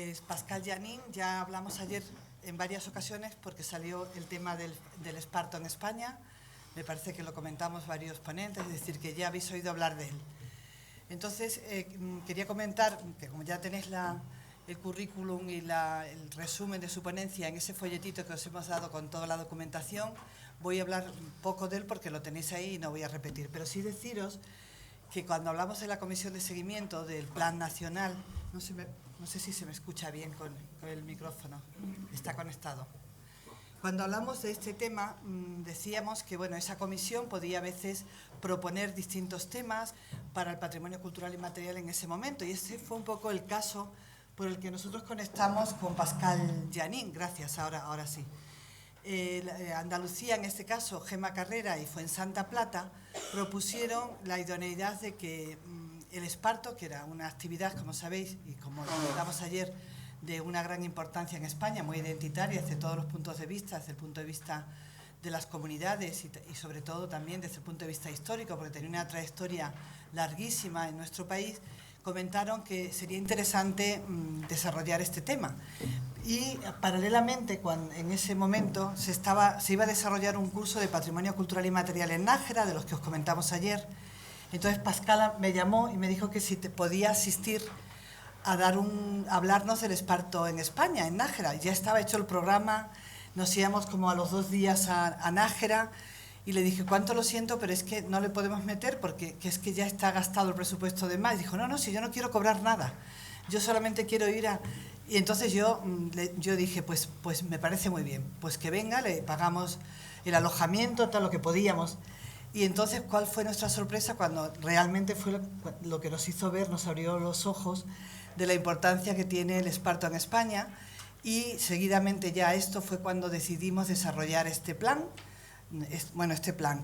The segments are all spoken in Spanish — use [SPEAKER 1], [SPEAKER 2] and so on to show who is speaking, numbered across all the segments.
[SPEAKER 1] Pues Pascal Janín, ya hablamos ayer en varias ocasiones porque salió el tema del esparto en España. Me parece que lo comentamos varios ponentes, es decir, que ya habéis oído hablar de él. Entonces, quería comentar que como ya tenéis el currículum y el resumen de su ponencia en ese folletito que os hemos dado con toda la documentación, voy a hablar un poco de él porque lo tenéis ahí y no voy a repetir. Pero sí deciros que cuando hablamos de la comisión de seguimiento del Plan Nacional, no sé si se me escucha bien con el micrófono, está conectado. Cuando hablamos de este tema, decíamos que bueno, esa comisión podía a veces proponer distintos temas para el patrimonio cultural y material en ese momento, y ese fue un poco el caso por el que nosotros conectamos con Pascal Janín, gracias, ahora sí. Andalucía, en este caso, Gemma Carrera y Fuensanta Plata, propusieron la idoneidad de que el esparto, que era una actividad, como sabéis, y como lo comentamos ayer, de una gran importancia en España, muy identitaria desde todos los puntos de vista, desde el punto de vista de las comunidades y sobre todo también desde el punto de vista histórico, porque tenía una trayectoria larguísima en nuestro país, comentaron que sería interesante desarrollar este tema. Y paralelamente, en ese momento se iba a desarrollar un curso de Patrimonio Cultural y Material en Nájera, de los que os comentamos ayer. Entonces Pascal me llamó y me dijo que si podía asistir a hablarnos del esparto en España, en Nájera. Ya estaba hecho el programa, nos íbamos como a los 2 días a Nájera y le dije, cuánto lo siento, pero es que no le podemos meter porque es que ya está gastado el presupuesto de más. Y dijo, no, si yo no quiero cobrar nada, yo solamente quiero ir a... Y entonces yo dije, pues me parece muy bien, pues que venga, le pagamos el alojamiento, todo lo que podíamos. Y entonces, ¿cuál fue nuestra sorpresa cuando realmente fue lo que nos hizo ver, nos abrió los ojos de la importancia que tiene el esparto en España? Y seguidamente ya esto fue cuando decidimos desarrollar este plan,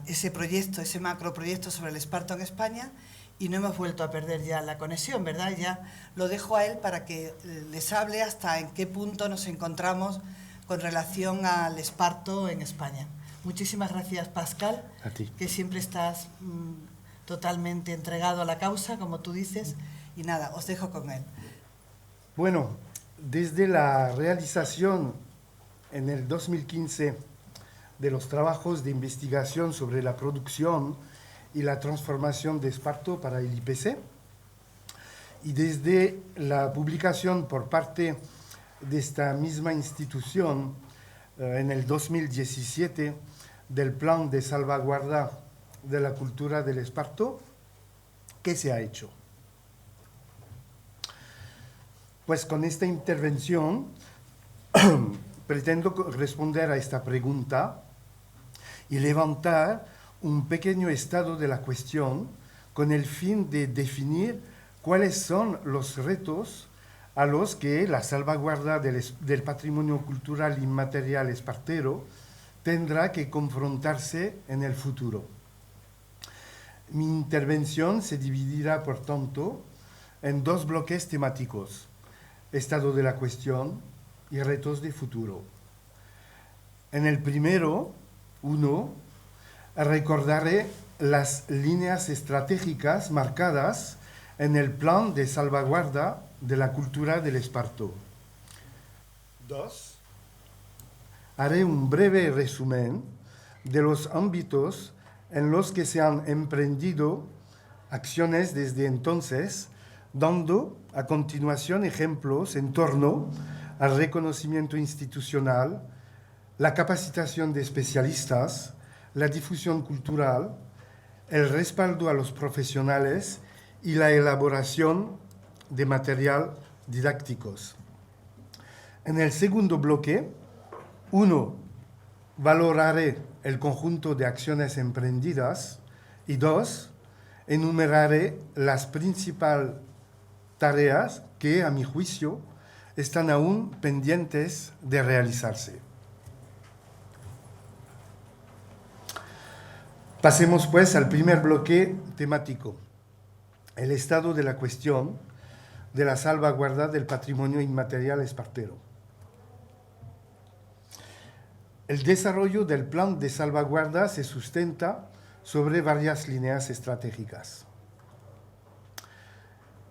[SPEAKER 1] ese proyecto, ese macroproyecto sobre el esparto en España, y no hemos vuelto a perder ya la conexión, ¿verdad? Ya lo dejo a él para que les hable hasta en qué punto nos encontramos con relación al esparto en España. Muchísimas gracias, Pascal,
[SPEAKER 2] a ti,
[SPEAKER 1] que siempre estás totalmente entregado a la causa, como tú dices, y nada, os dejo con él.
[SPEAKER 2] Bueno, desde la realización en el 2015 de los trabajos de investigación sobre la producción y la transformación de esparto para el IPC, y desde la publicación por parte de esta misma institución en el 2017 del Plan de Salvaguarda de la Cultura del Esparto, ¿qué se ha hecho? Pues con esta intervención pretendo responder a esta pregunta y levantar un pequeño estado de la cuestión con el fin de definir cuáles son los retos a los que la salvaguarda del patrimonio cultural inmaterial espartero tendrá que confrontarse en el futuro. Mi intervención se dividirá, por tanto, en 2 bloques temáticos: estado de la cuestión y retos de futuro. En el primero, recordaré las líneas estratégicas marcadas en el Plan de Salvaguarda de la Cultura del Esparto. 2. Haré un breve resumen de los ámbitos en los que se han emprendido acciones desde entonces, dando a continuación ejemplos en torno al reconocimiento institucional, la capacitación de especialistas, la difusión cultural, el respaldo a los profesionales y la elaboración de material didácticos. En el segundo bloque, 1. Valoraré el conjunto de acciones emprendidas y 2. Enumeraré las principales tareas que, a mi juicio, están aún pendientes de realizarse. Pasemos pues al primer bloque temático, el estado de la cuestión de la salvaguarda del patrimonio inmaterial espartero. El desarrollo del plan de salvaguarda se sustenta sobre varias líneas estratégicas.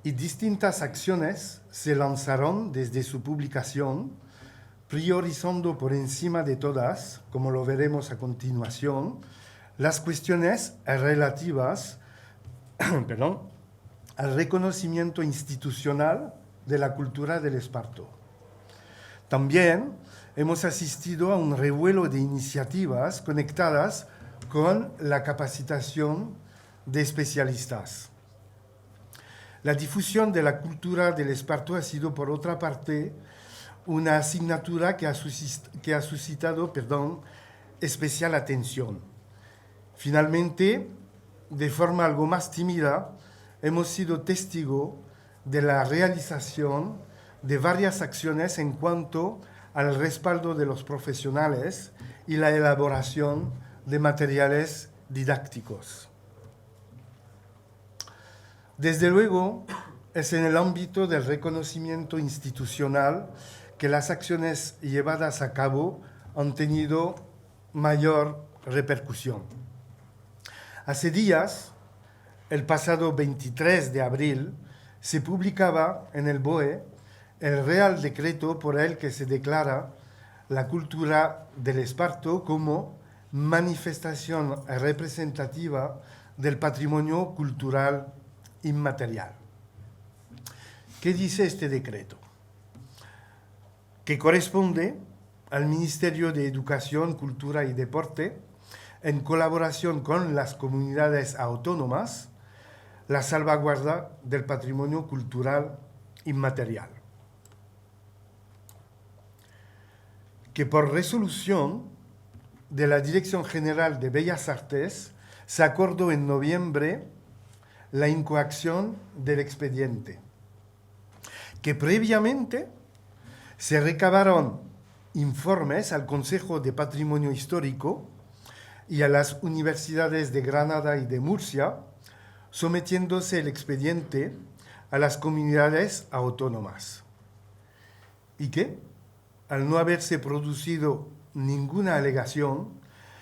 [SPEAKER 2] y distintas acciones se lanzaron desde su publicación, priorizando por encima de todas, como lo veremos a continuación, las cuestiones relativas al reconocimiento institucional de la cultura del esparto. También hemos asistido a un revuelo de iniciativas conectadas con la capacitación de especialistas. La difusión de la cultura del esparto ha sido, por otra parte, una asignatura que ha suscitado especial atención. Finalmente, de forma algo más tímida, hemos sido testigo de la realización de varias acciones en cuanto al respaldo de los profesionales y la elaboración de materiales didácticos. Desde luego, es en el ámbito del reconocimiento institucional que las acciones llevadas a cabo han tenido mayor repercusión. Hace días, el pasado 23 de abril, se publicaba en el BOE el Real Decreto por el que se declara la cultura del esparto como manifestación representativa del patrimonio cultural inmaterial. ¿Qué dice este decreto? Que corresponde al Ministerio de Educación, Cultura y Deporte, en colaboración con las comunidades autónomas, la salvaguarda del patrimonio cultural inmaterial. Que por resolución de la Dirección General de Bellas Artes se acordó en noviembre la incoacción del expediente. Que previamente se recabaron informes al Consejo de Patrimonio Histórico y a las universidades de Granada y de Murcia, sometiéndose el expediente a las comunidades autónomas. Y que, al no haberse producido ninguna alegación,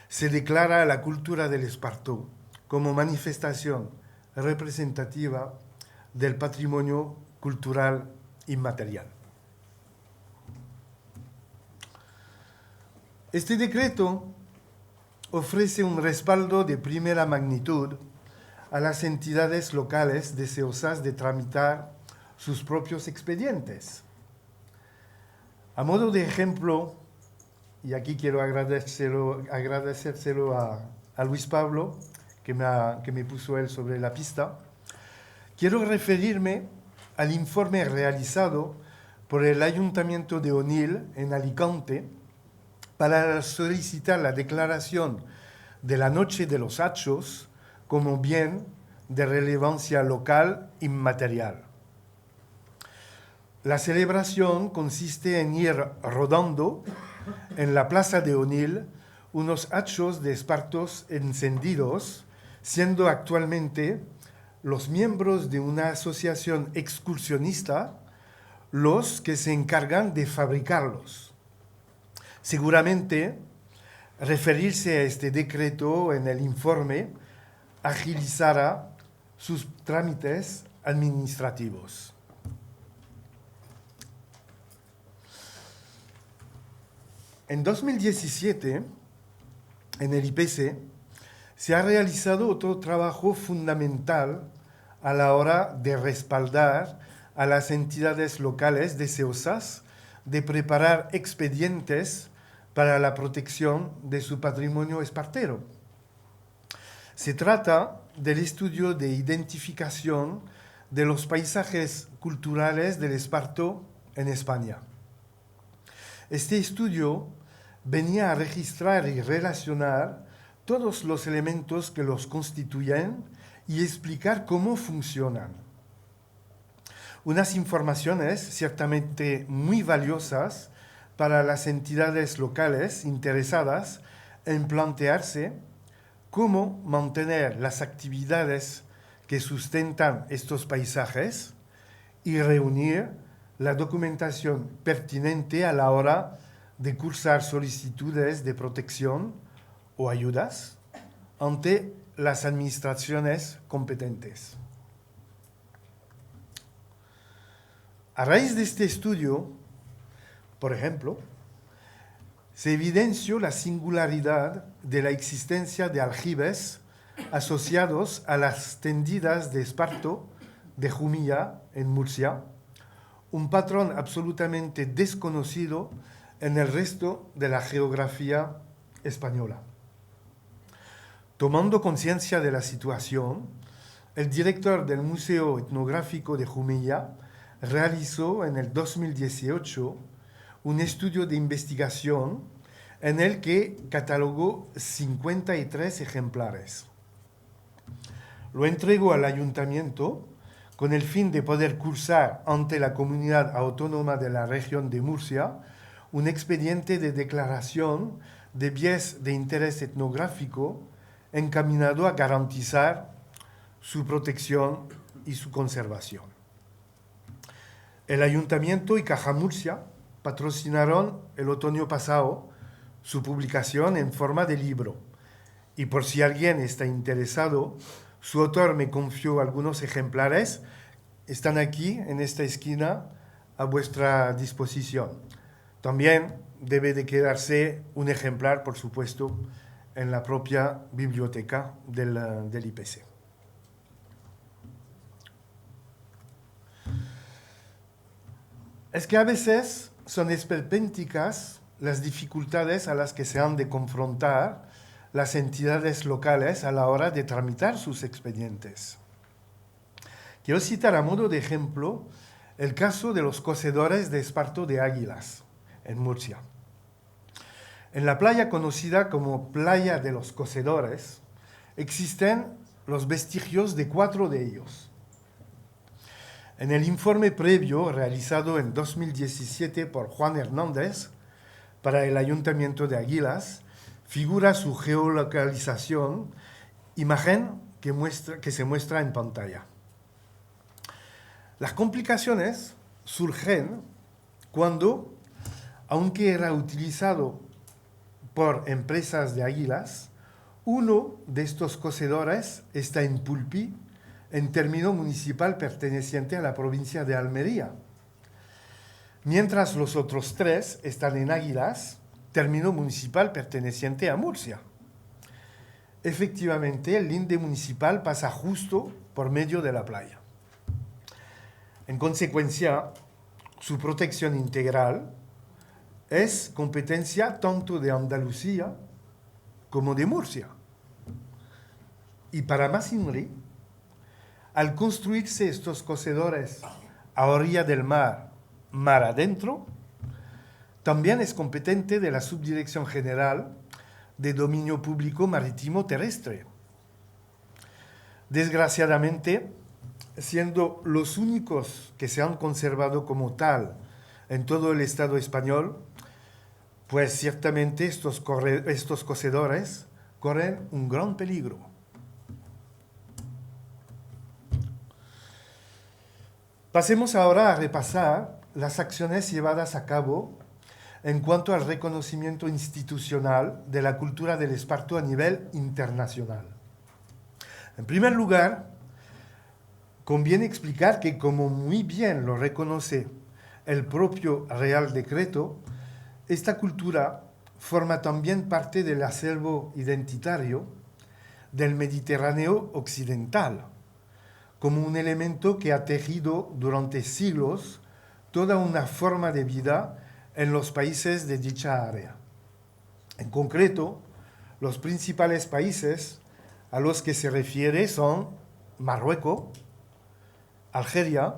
[SPEAKER 2] se declara la cultura del esparto como manifestación representativa del patrimonio cultural inmaterial. Este decreto ofrece un respaldo de primera magnitud a las entidades locales deseosas de tramitar sus propios expedientes. A modo de ejemplo, y aquí quiero agradecérselo a Luis Pablo, que me puso él sobre la pista, quiero referirme al informe realizado por el Ayuntamiento de Onil, en Alicante, para solicitar la declaración de la Noche de los Hachos como bien de relevancia local inmaterial. La celebración consiste en ir rodando en la plaza de Onil unos hachos de espartos encendidos, siendo actualmente los miembros de una asociación excursionista los que se encargan de fabricarlos. Seguramente, referirse a este decreto en el informe agilizará sus trámites administrativos. En 2017, en el IPC, se ha realizado otro trabajo fundamental a la hora de respaldar a las entidades locales deseosas de preparar expedientes para la protección de su patrimonio espartero. Se trata del estudio de identificación de los paisajes culturales del esparto en España. Este estudio venía a registrar y relacionar todos los elementos que los constituyen y explicar cómo funcionan. Unas informaciones ciertamente muy valiosas para las entidades locales interesadas en plantearse cómo mantener las actividades que sustentan estos paisajes y reunir la documentación pertinente a la hora de cursar solicitudes de protección o ayudas ante las administraciones competentes. A raíz de este estudio, por ejemplo, se evidenció la singularidad de la existencia de aljibes asociados a las tendidas de esparto de Jumilla, en Murcia, un patrón absolutamente desconocido en el resto de la geografía española. Tomando conciencia de la situación, el director del Museo Etnográfico de Jumilla realizó en el 2018 un estudio de investigación en el que catalogó 53 ejemplares. Lo entregó al ayuntamiento con el fin de poder cursar ante la Comunidad Autónoma de la Región de Murcia un expediente de declaración de bienes de interés etnográfico encaminado a garantizar su protección y su conservación. El Ayuntamiento y Caja Murcia patrocinaron el otoño pasado su publicación en forma de libro. Y por si alguien está interesado, su autor me confió algunos ejemplares. Están aquí, en esta esquina, a vuestra disposición. También debe de quedarse un ejemplar, por supuesto, en la propia biblioteca del IPC. Es que a veces son esperpénticas las dificultades a las que se han de confrontar las entidades locales a la hora de tramitar sus expedientes. Quiero citar a modo de ejemplo el caso de los cocedores de esparto de Águilas, en Murcia. En la playa conocida como Playa de los Cocedores existen los vestigios de 4 de ellos. En el informe previo realizado en 2017 por Juan Hernández para el Ayuntamiento de Águilas figura su geolocalización, imagen que se muestra en pantalla. Las complicaciones surgen cuando, aunque era utilizado por empresas de Águilas, uno de estos cocedores está en Pulpí, en término municipal perteneciente a la provincia de Almería, mientras los otros 3 están en Águilas, término municipal perteneciente a Murcia. Efectivamente, el linde municipal pasa justo por medio de la playa. En consecuencia, su protección integral es competencia tanto de Andalucía como de Murcia. Y para más INRI, al construirse estos cocedores a orilla del mar, mar adentro, también es competente de la Subdirección General de Dominio Público Marítimo Terrestre. Desgraciadamente, siendo los únicos que se han conservado como tal en todo el Estado español, pues ciertamente estos cocedores corren un gran peligro. Pasemos ahora a repasar las acciones llevadas a cabo en cuanto al reconocimiento institucional de la cultura del esparto a nivel internacional. En primer lugar, conviene explicar que, como muy bien lo reconoce el propio Real Decreto, esta cultura forma también parte del acervo identitario del Mediterráneo occidental, como un elemento que ha tejido durante siglos toda una forma de vida en los países de dicha área. En concreto, los principales países a los que se refiere son Marruecos, Algeria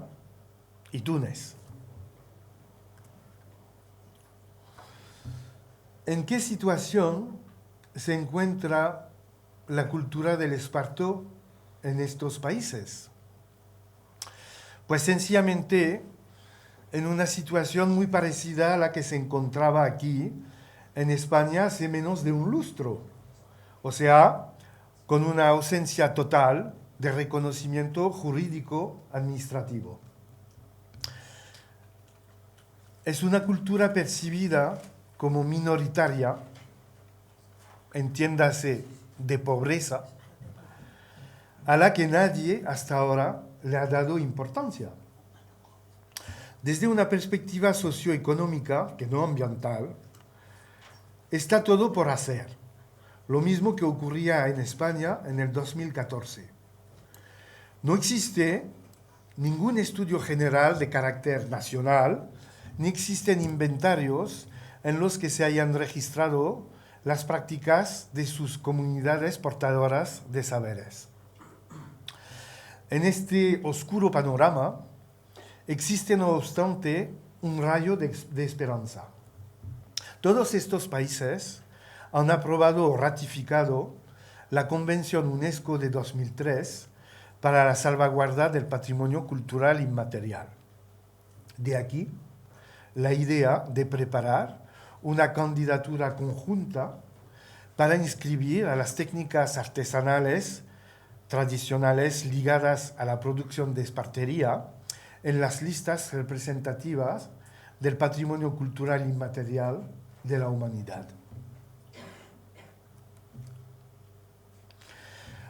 [SPEAKER 2] y Túnez. ¿En qué situación se encuentra la cultura del esparto en estos países? Pues sencillamente en una situación muy parecida a la que se encontraba aquí en España hace menos de un lustro, o sea, con una ausencia total de reconocimiento jurídico administrativo. Es una cultura percibida como minoritaria, entiéndase de pobreza, a la que nadie hasta ahora le ha dado importancia. Desde una perspectiva socioeconómica, que no ambiental, está todo por hacer. Lo mismo que ocurría en España en el 2014. No existe ningún estudio general de carácter nacional, ni existen inventarios en los que se hayan registrado las prácticas de sus comunidades portadoras de saberes. En este oscuro panorama existe, no obstante, un rayo de esperanza. Todos estos países han aprobado o ratificado la Convención UNESCO de 2003 para la salvaguarda del patrimonio cultural inmaterial. De aquí la idea de preparar una candidatura conjunta para inscribir a las técnicas artesanales tradicionales ligadas a la producción de espartería en las listas representativas del patrimonio cultural inmaterial de la humanidad.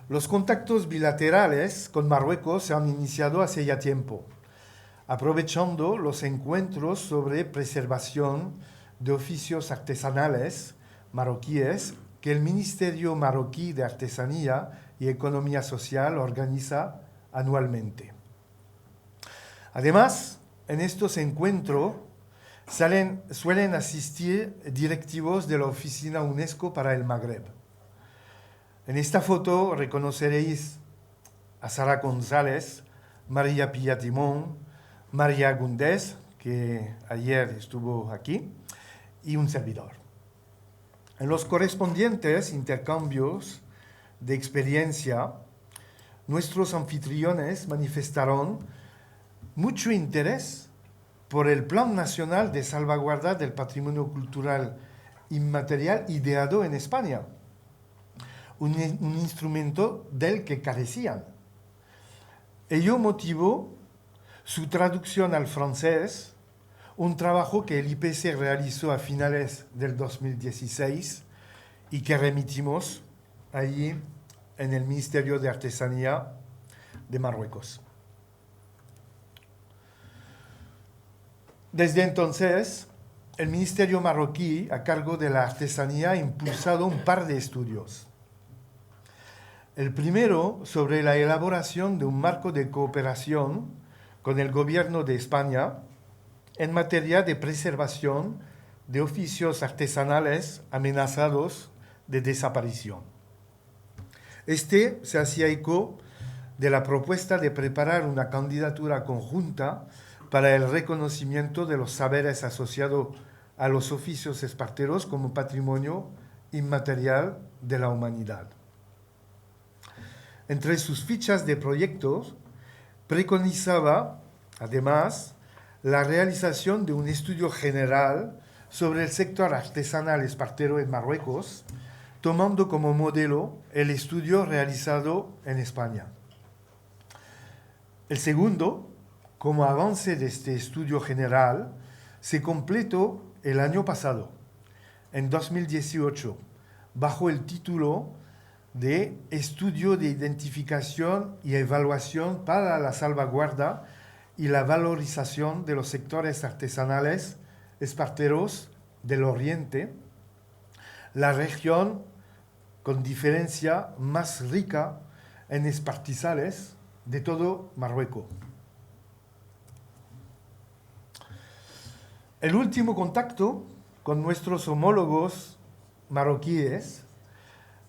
[SPEAKER 2] Los contactos bilaterales con Marruecos se han iniciado hace ya tiempo, aprovechando los encuentros sobre preservación de oficios artesanales marroquíes que el Ministerio Marroquí de Artesanía y Economía Social organiza anualmente. Además, en estos encuentros suelen asistir directivos de la Oficina UNESCO para el Magreb. En esta foto reconoceréis a Sara González, María Pillatimón, María Gundés, que ayer estuvo aquí, y un servidor. En los correspondientes intercambios de experiencia, nuestros anfitriones manifestaron mucho interés por el Plan Nacional de Salvaguarda del Patrimonio Cultural Inmaterial ideado en España, un instrumento del que carecían. Ello motivó su traducción al francés, un trabajo que el IPC realizó a finales del 2016 y que remitimos allí en el Ministerio de Artesanía de Marruecos. Desde entonces, el Ministerio marroquí, a cargo de la artesanía, ha impulsado un par de estudios. El primero sobre la elaboración de un marco de cooperación con el Gobierno de España en materia de preservación de oficios artesanales amenazados de desaparición. Este se hacía eco de la propuesta de preparar una candidatura conjunta para el reconocimiento de los saberes asociados a los oficios esparteros como patrimonio inmaterial de la humanidad. Entre sus fichas de proyectos, preconizaba, además, la realización de un estudio general sobre el sector artesanal espartero en Marruecos, tomando como modelo el estudio realizado en España. El segundo, como avance de este estudio general, se completó el año pasado, en 2018, bajo el título de Estudio de Identificación y Evaluación para la Salvaguarda y la Valorización de los Sectores Artesanales Esparteros del Oriente, la región con diferencia más rica en espartizales de todo Marruecos. El último contacto con nuestros homólogos marroquíes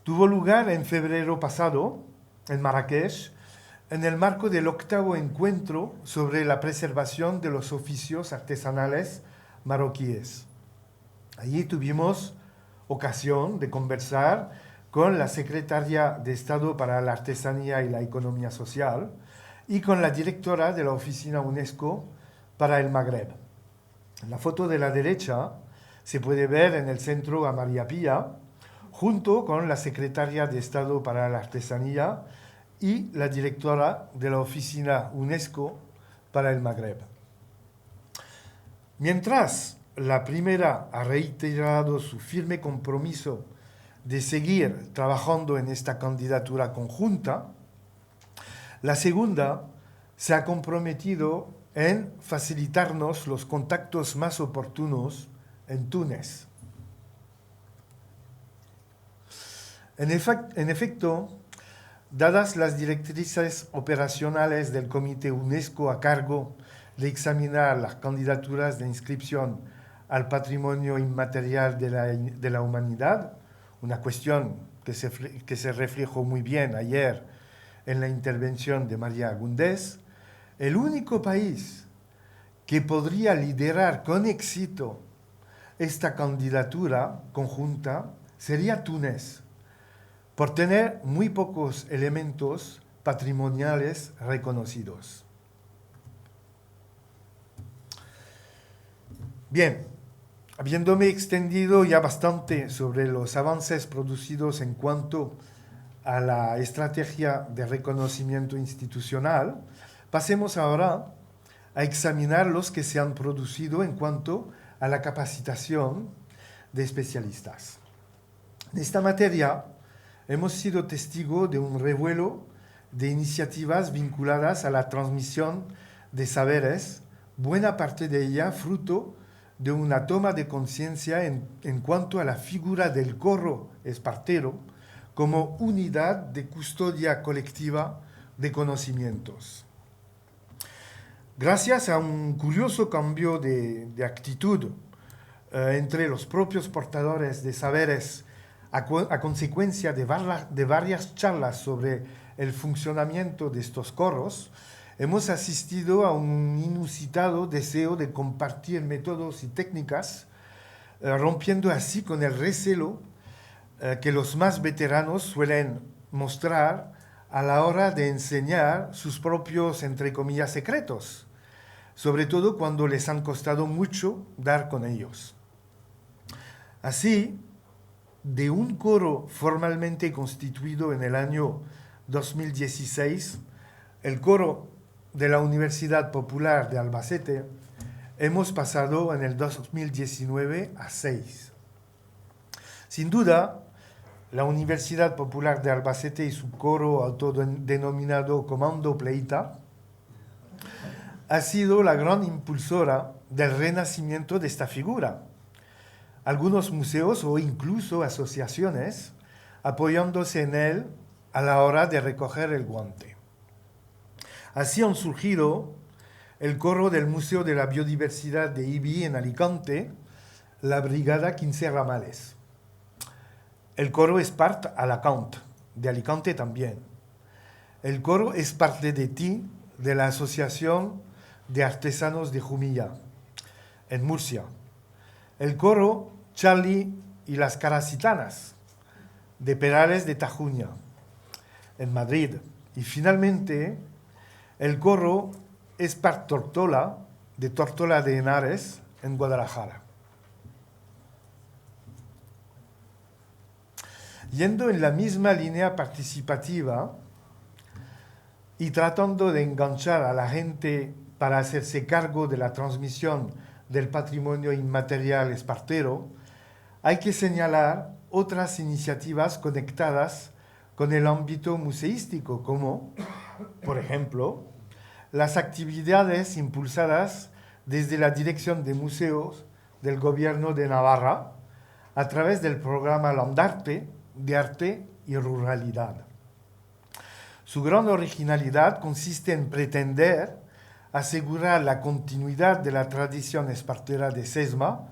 [SPEAKER 2] tuvo lugar en febrero pasado, en Marrakech, en el marco del 8º encuentro sobre la preservación de los oficios artesanales marroquíes. Allí tuvimos ocasión de conversar con la secretaria de Estado para la Artesanía y la Economía Social y con la directora de la Oficina UNESCO para el Magreb. En la foto de la derecha se puede ver en el centro a María Pía, junto con la secretaria de Estado para la Artesanía y la directora de la Oficina UNESCO para el Magreb. Mientras la primera ha reiterado su firme compromiso de seguir trabajando en esta candidatura conjunta, la segunda se ha comprometido en facilitarnos los contactos más oportunos en Túnez. En efecto, dadas las directrices operacionales del Comité UNESCO a cargo de examinar las candidaturas de inscripción al patrimonio inmaterial de la humanidad, una cuestión que se reflejó muy bien ayer en la intervención de María Agúndez, el único país que podría liderar con éxito esta candidatura conjunta sería Túnez, por tener muy pocos elementos patrimoniales reconocidos. Bien, habiéndome extendido ya bastante sobre los avances producidos en cuanto a la estrategia de reconocimiento institucional, pasemos ahora a examinar los que se han producido en cuanto a la capacitación de especialistas. En esta materia hemos sido testigo de un revuelo de iniciativas vinculadas a la transmisión de saberes, buena parte de ella fruto de una toma de conciencia en cuanto a la figura del corro espartero como unidad de custodia colectiva de conocimientos. Gracias a un curioso cambio de actitud entre los propios portadores de saberes a consecuencia de varias charlas sobre el funcionamiento de estos corros, hemos asistido a un inusitado deseo de compartir métodos y técnicas, rompiendo así con el recelo que los más veteranos suelen mostrar a la hora de enseñar sus propios, entre comillas, secretos, sobre todo cuando les han costado mucho dar con ellos. Así, de un coro formalmente constituido en el año 2016, el coro de la Universidad Popular de Albacete, hemos pasado en el 2019 a 6. Sin duda, la Universidad Popular de Albacete y su coro autodenominado Comando Pleita ha sido la gran impulsora del renacimiento de esta figura. Algunos museos o incluso asociaciones apoyándose en él a la hora de recoger el guante. Así han surgido el coro del Museo de la Biodiversidad de IBI en Alicante, la Brigada 15 Ramales. El coro Espart Alacant, de Alicante también. El coro Espart de Ti, de la Asociación de Artesanos de Jumilla, en Murcia. El coro Charlie y las Caracitanas, de Perales de Tajuña, en Madrid. Y finalmente, el coro Espart Tortola, de Tortola de Henares, en Guadalajara. Yendo en la misma línea participativa y tratando de enganchar a la gente para hacerse cargo de la transmisión del patrimonio inmaterial espartero, hay que señalar otras iniciativas conectadas con el ámbito museístico, como, por ejemplo, las actividades impulsadas desde la Dirección de Museos del Gobierno de Navarra a través del programa Landarte de Arte y Ruralidad. Su gran originalidad consiste en pretender asegurar la continuidad de la tradición espartera de Sesma,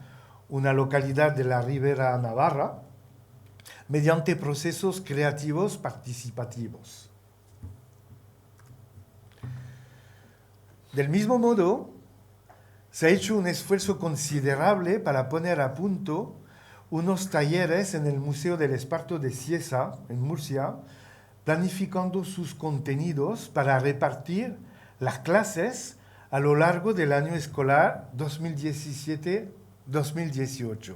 [SPEAKER 2] una localidad de la Ribera Navarra, mediante procesos creativos participativos. Del mismo modo, se ha hecho un esfuerzo considerable para poner a punto unos talleres en el Museo del Esparto de Cieza, en Murcia, planificando sus contenidos para repartir las clases a lo largo del año escolar 2017-2018.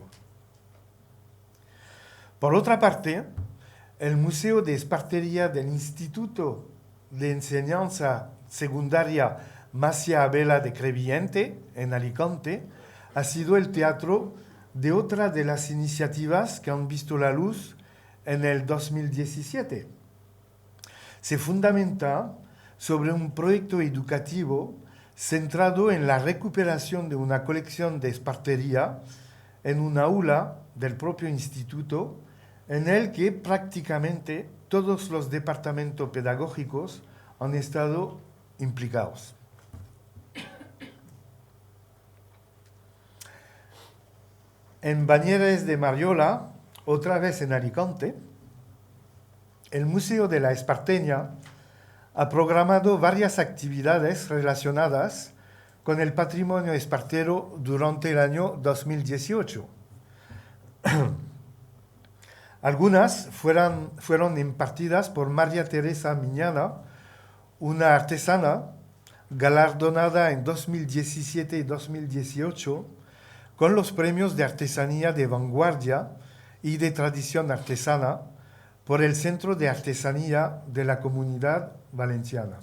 [SPEAKER 2] Por otra parte, el Museo de Espartería del Instituto de Enseñanza Secundaria Masia Abela de Crevillente, en Alicante, ha sido el teatro de otra de las iniciativas que han visto la luz en el 2017. Se fundamenta sobre un proyecto educativo centrado en la recuperación de una colección de espartería en un aula del propio instituto, en el que prácticamente todos los departamentos pedagógicos han estado implicados. En Bañeres de Mariola, otra vez en Alicante, el Museo de la Esparteña ha programado varias actividades relacionadas con el patrimonio espartero durante el año 2018. Algunas fueron impartidas por María Teresa Miñana, una artesana galardonada en 2017 y 2018 con los premios de artesanía de vanguardia y de tradición artesana por el Centro de Artesanía de la Comunidad Valenciana.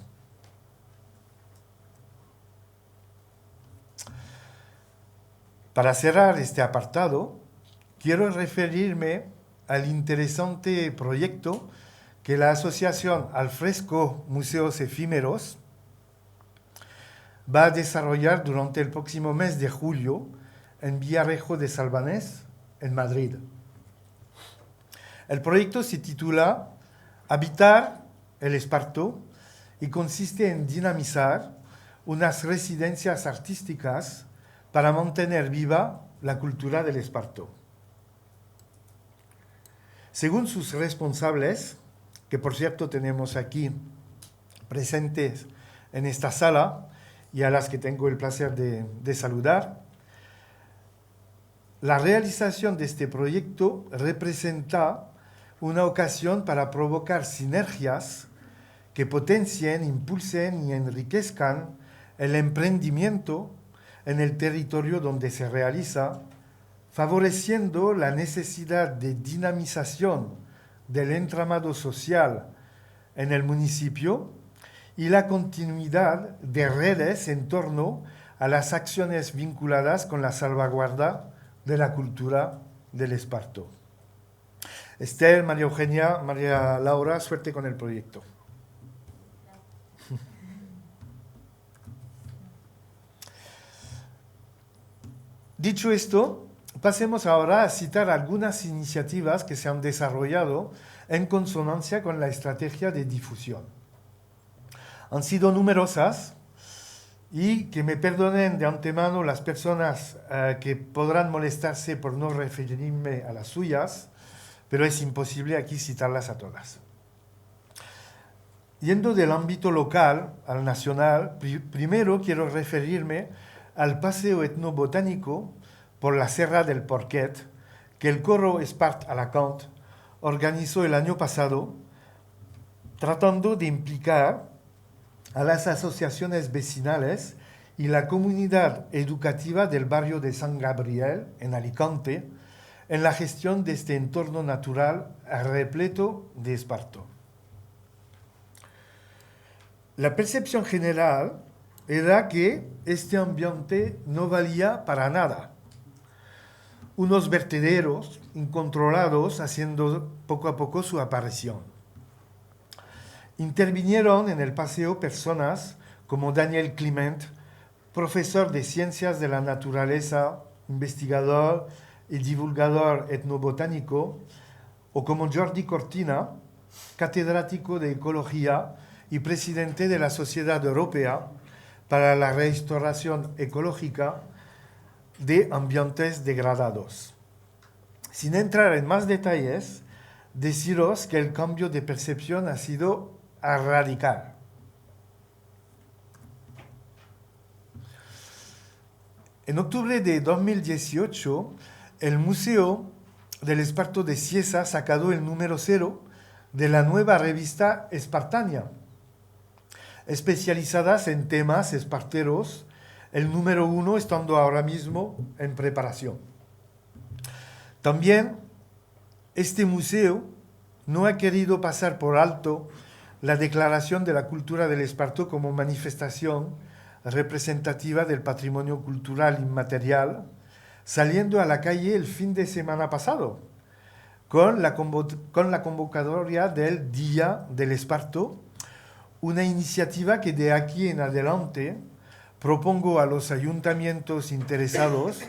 [SPEAKER 2] Para cerrar este apartado, quiero referirme al interesante proyecto que la Asociación Al Fresco Museos Efímeros va a desarrollar durante el próximo mes de julio en Villarejo de Salvanés, en Madrid. El proyecto se titula Habitar el Esparto y consiste en dinamizar unas residencias artísticas para mantener viva la cultura del Esparto. Según sus responsables, que por cierto tenemos aquí presentes en esta sala y a las que tengo el placer de saludar, la realización de este proyecto representa una ocasión para provocar sinergias que potencien, impulsen y enriquezcan el emprendimiento en el territorio donde se realiza, favoreciendo la necesidad de dinamización del entramado social en el municipio y la continuidad de redes en torno a las acciones vinculadas con la salvaguarda de la cultura del Esparto. Esther, María Eugenia, María Laura, suerte con el proyecto. Dicho esto, pasemos ahora a citar algunas iniciativas que se han desarrollado en consonancia con la estrategia de difusión. Han sido numerosas y que me perdonen de antemano las personas que podrán molestarse por no referirme a las suyas, pero es imposible aquí citarlas a todas. Yendo del ámbito local al nacional, primero quiero referirme al paseo etnobotánico por la Serra del Porquet, que el coro Espart Alacant organizó el año pasado, tratando de implicar a las asociaciones vecinales y la comunidad educativa del barrio de San Gabriel, en Alicante, en la gestión de este entorno natural repleto de esparto. La percepción general era que este ambiente no valía para nada. Unos vertederos incontrolados haciendo poco a poco su aparición. Intervinieron en el paseo personas como Daniel Clement, profesor de Ciencias de la Naturaleza, investigador y divulgador etnobotánico, o como Jordi Cortina, catedrático de Ecología y presidente de la Sociedad Europea para la Restauración Ecológica de Ambientes Degradados. Sin entrar en más detalles, deciros que el cambio de percepción ha sido radical. En octubre de 2018, el Museo del Esparto de Cieza sacó el número 0 de la nueva revista Espartania, especializadas en temas esparteros, el número 1 estando ahora mismo en preparación. También este museo no ha querido pasar por alto la declaración de la cultura del Esparto como manifestación representativa del patrimonio cultural inmaterial, saliendo a la calle el fin de semana pasado, con la convocatoria del Día del Esparto, una iniciativa que de aquí en adelante propongo a los ayuntamientos interesados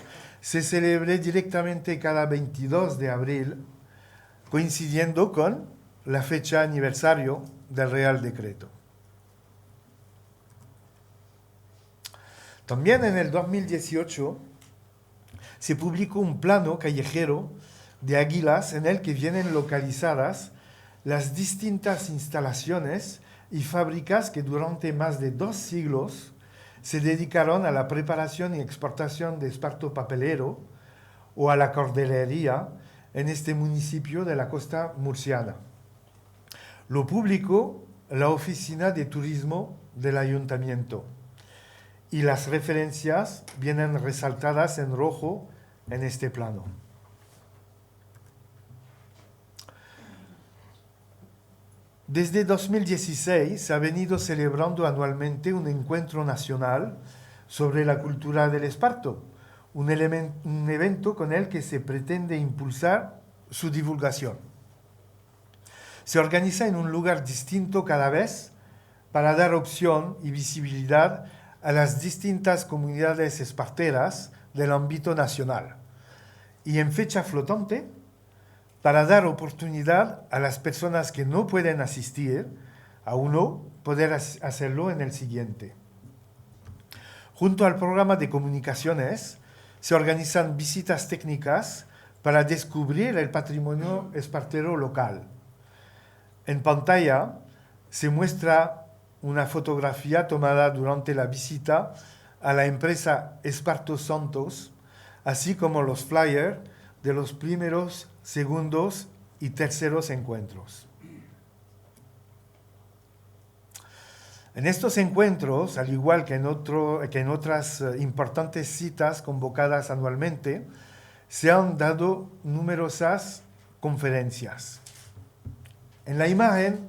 [SPEAKER 2] se celebre directamente cada 22 de abril, coincidiendo con la fecha aniversario del Real Decreto. También en el 2018 se publicó un plano callejero de Águilas en el que vienen localizadas las distintas instalaciones y fábricas que durante más de 2 siglos se dedicaron a la preparación y exportación de esparto papelero o a la cordelería en este municipio de la costa murciana. Lo publicó la Oficina de Turismo del Ayuntamiento y las referencias vienen resaltadas en rojo en este plano. Desde 2016 se ha venido celebrando anualmente un encuentro nacional sobre la cultura del esparto, un evento con el que se pretende impulsar su divulgación. Se organiza en un lugar distinto cada vez para dar opción y visibilidad a las distintas comunidades esparteras del ámbito nacional y en fecha flotante para dar oportunidad a las personas que no pueden asistir a uno poder hacerlo en el siguiente. Junto al programa de comunicaciones se organizan visitas técnicas para descubrir el patrimonio espartero local. En pantalla se muestra una fotografía tomada durante la visita a la empresa Esparto Santos, así como los flyers de los primeros, segundos y terceros encuentros. En estos encuentros, al igual que en otras importantes citas convocadas anualmente, se han dado numerosas conferencias. En la imagen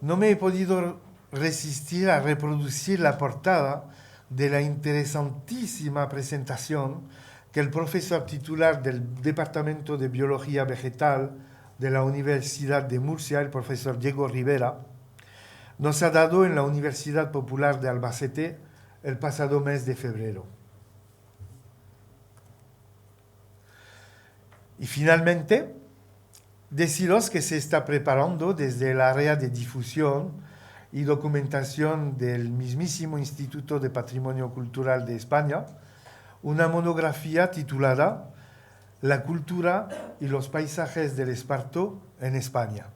[SPEAKER 2] no me he podido resistir a reproducir la portada de la interesantísima presentación que el profesor titular del Departamento de Biología Vegetal de la Universidad de Murcia, el profesor Diego Rivera, nos ha dado en la Universidad Popular de Albacete el pasado mes de febrero. Y finalmente, deciros que se está preparando desde el área de difusión y documentación del mismísimo Instituto de Patrimonio Cultural de España una monografía titulada La cultura y los paisajes del esparto en España.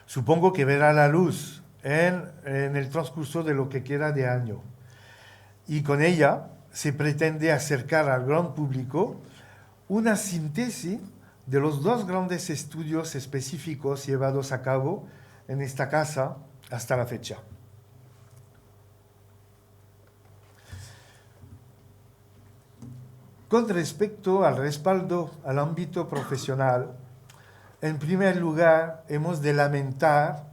[SPEAKER 2] Supongo que verá la luz en el transcurso de lo que queda de año. Y con ella se pretende acercar al gran público una síntesis de los 2 grandes estudios específicos llevados a cabo en esta casa hasta la fecha. Con respecto al respaldo al ámbito profesional, en primer lugar hemos de lamentar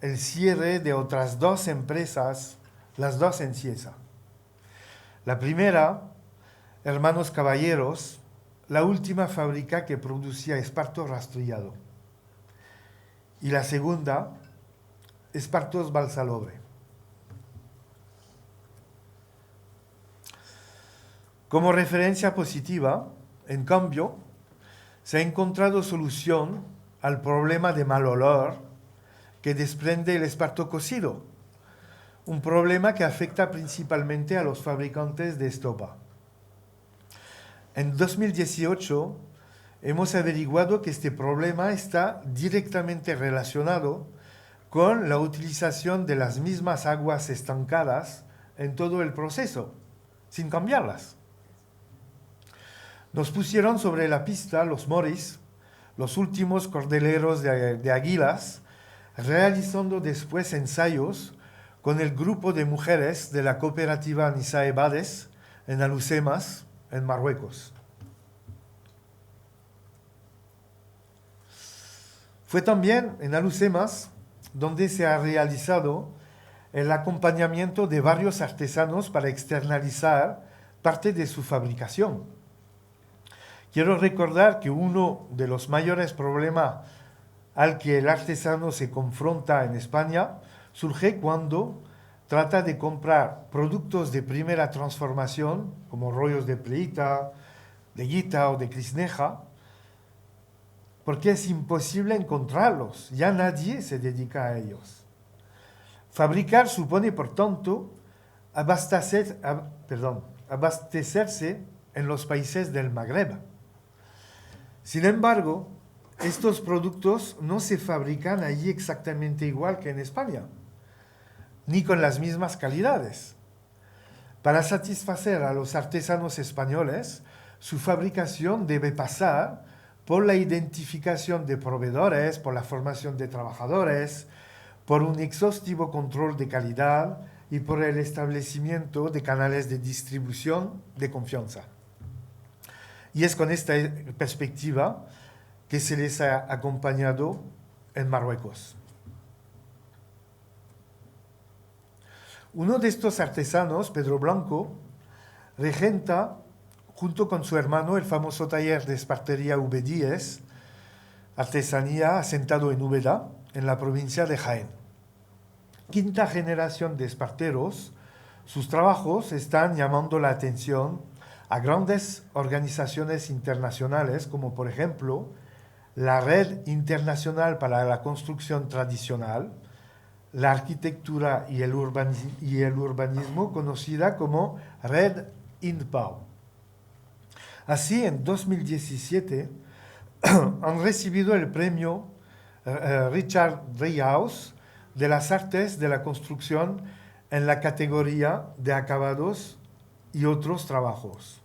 [SPEAKER 2] el cierre de otras 2 empresas, las 2 en Cieza. La primera, Hermanos Caballeros, la última fábrica que producía esparto rastrillado. Y la segunda, Espartos Balsalobre. Como referencia positiva, en cambio, se ha encontrado solución al problema de mal olor que desprende el esparto cocido, un problema que afecta principalmente a los fabricantes de estopa. En 2018 hemos averiguado que este problema está directamente relacionado con la utilización de las mismas aguas estancadas en todo el proceso, sin cambiarlas. Nos pusieron sobre la pista los moris, los últimos cordeleros de Águilas, realizando después ensayos con el grupo de mujeres de la cooperativa Nisae Bades en Alucemas, en Marruecos. Fue también en Alucemas donde se ha realizado el acompañamiento de varios artesanos para externalizar parte de su fabricación. Quiero recordar que uno de los mayores problemas al que el artesano se confronta en España surge cuando trata de comprar productos de primera transformación, como rollos de pleita, de guita o de crisneja, porque es imposible encontrarlos, ya nadie se dedica a ellos. Fabricar supone, por tanto, abastecerse en los países del Magreb. Sin embargo, estos productos no se fabrican allí exactamente igual que en España, ni con las mismas calidades. Para satisfacer a los artesanos españoles, su fabricación debe pasar por la identificación de proveedores, por la formación de trabajadores, por un exhaustivo control de calidad y por el establecimiento de canales de distribución de confianza. Y es con esta perspectiva que se les ha acompañado en Marruecos. Uno de estos artesanos, Pedro Blanco, regenta junto con su hermano el famoso taller de espartería V10, artesanía asentado en Úbeda, en la provincia de Jaén. Quinta generación de esparteros, sus trabajos están llamando la atención a grandes organizaciones internacionales como por ejemplo la Red Internacional para la Construcción Tradicional, la Arquitectura y el Urbanismo, conocida como Red INPAU. Así, en 2017 han recibido el premio Richard Driehaus de las Artes de la Construcción en la categoría de acabados y otros trabajos.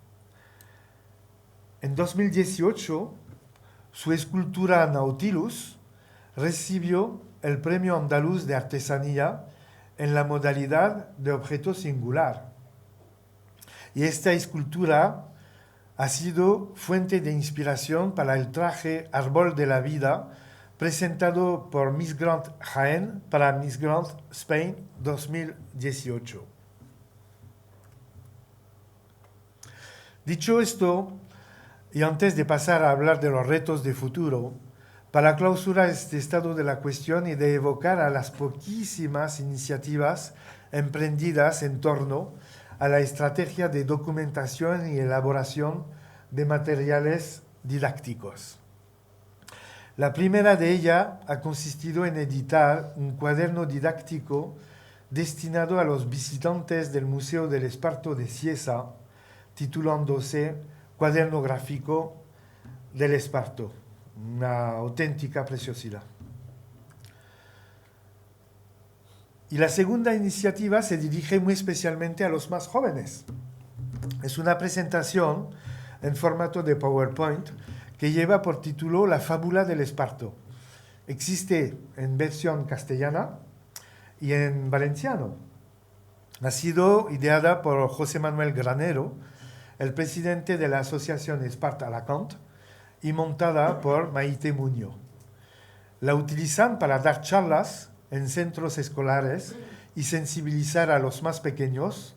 [SPEAKER 2] En 2018, su escultura Nautilus recibió el Premio Andaluz de Artesanía en la modalidad de objeto singular. Y esta escultura ha sido fuente de inspiración para el traje Árbol de la Vida presentado por Miss Grand Jaén para Miss Grand Spain 2018. Dicho esto, y antes de pasar a hablar de los retos de futuro, para clausurar este estado de la cuestión y de evocar a las poquísimas iniciativas emprendidas en torno a la estrategia de documentación y elaboración de materiales didácticos. La primera de ellas ha consistido en editar un cuaderno didáctico destinado a los visitantes del Museo del Esparto de Cieza, titulándose Cuaderno Gráfico del Esparto, una auténtica preciosidad. Y la segunda iniciativa se dirige muy especialmente a los más jóvenes. Es una presentación en formato de PowerPoint que lleva por título La fábula del Esparto. Existe en versión castellana y en valenciano. Ha sido ideada por José Manuel Granero, el presidente de la Asociación Esparta Alacant, y montada por Maite Muñoz. La utilizan para dar charlas en centros escolares y sensibilizar a los más pequeños,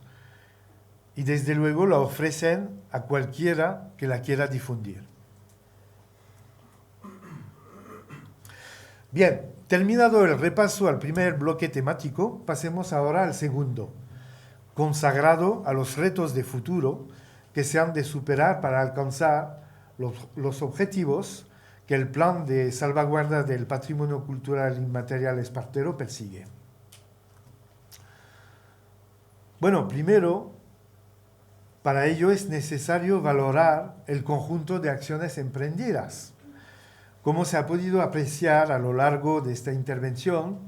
[SPEAKER 2] y desde luego la ofrecen a cualquiera que la quiera difundir. Bien, terminado el repaso al primer bloque temático, pasemos ahora al segundo, consagrado a los retos de futuro que se han de superar para alcanzar los objetivos que el Plan de Salvaguarda del Patrimonio Cultural Inmaterial Espartero persigue. Bueno, primero, para ello es necesario valorar el conjunto de acciones emprendidas. Como se ha podido apreciar a lo largo de esta intervención,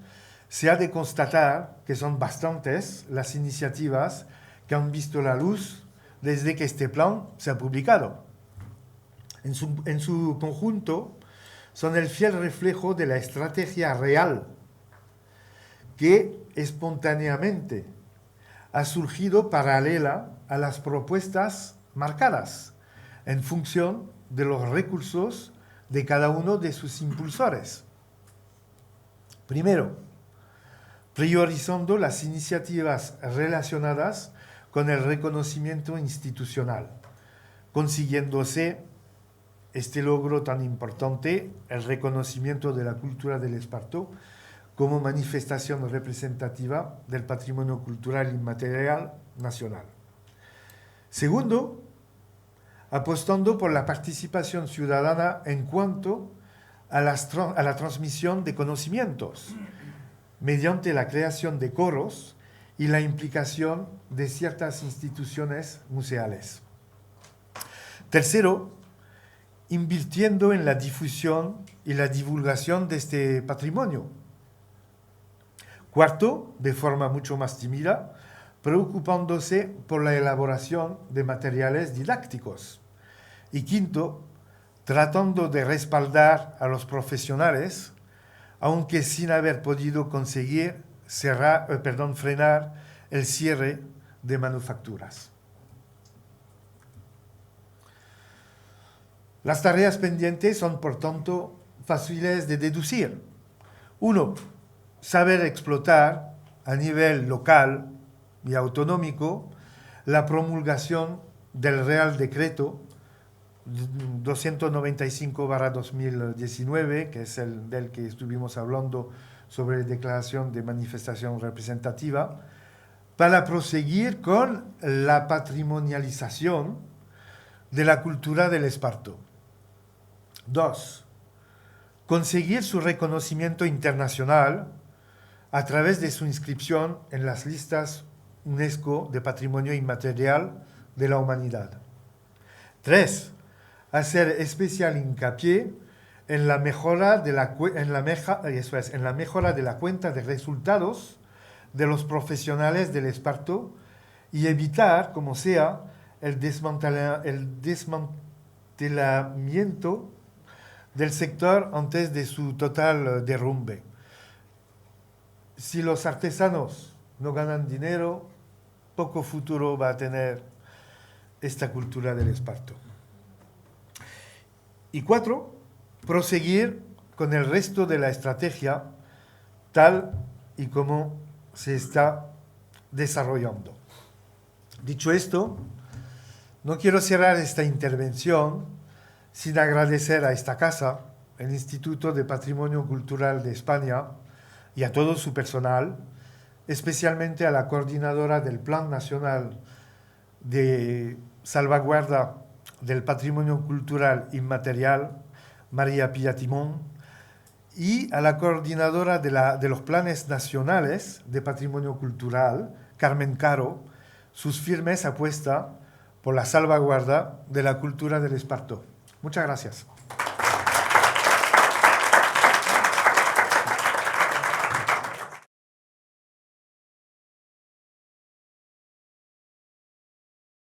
[SPEAKER 2] se ha de constatar que son bastantes las iniciativas que han visto la luz desde que este plan se ha publicado. En su conjunto, son el fiel reflejo de la estrategia real que espontáneamente ha surgido paralela a las propuestas marcadas en función de los recursos de cada uno de sus impulsores. Primero, priorizando las iniciativas relacionadas con el reconocimiento institucional, consiguiéndose este logro tan importante, el reconocimiento de la cultura del Esparto, como manifestación representativa del patrimonio cultural inmaterial nacional. Segundo, apostando por la participación ciudadana en cuanto a la transmisión de conocimientos, mediante la creación de coros y la implicación de ciertas instituciones museales. Tercero, invirtiendo en la difusión y la divulgación de este patrimonio. Cuarto, de forma mucho más tímida, preocupándose por la elaboración de materiales didácticos. Y quinto, tratando de respaldar a los profesionales, aunque sin haber podido conseguir frenar el cierre de manufacturas. Las tareas pendientes son, por tanto, fáciles de deducir. 1. Saber explotar a nivel local y autonómico la promulgación del Real Decreto 295/2019, que es el del que estuvimos hablando sobre la declaración de manifestación representativa, para proseguir con la patrimonialización de la cultura del esparto. 2. Conseguir su reconocimiento internacional a través de su inscripción en las listas UNESCO de Patrimonio Inmaterial de la Humanidad. 3. Hacer especial hincapié en la mejora de la cuenta de resultados de los profesionales del esparto y evitar, como sea, el desmantelamiento del sector antes de su total derrumbe. Si los artesanos no ganan dinero, poco futuro va a tener esta cultura del esparto. Y 4, proseguir con el resto de la estrategia tal y como se está desarrollando. Dicho esto, no quiero cerrar esta intervención sin agradecer a esta casa, el Instituto de Patrimonio Cultural de España, y a todo su personal, especialmente a la coordinadora del Plan Nacional de Salvaguarda del Patrimonio Cultural Inmaterial, María Pillatimón, y a la coordinadora de los Planes Nacionales de Patrimonio Cultural, Carmen Caro, sus firmes apuestas por la salvaguarda de la cultura del esparto. Muchas gracias.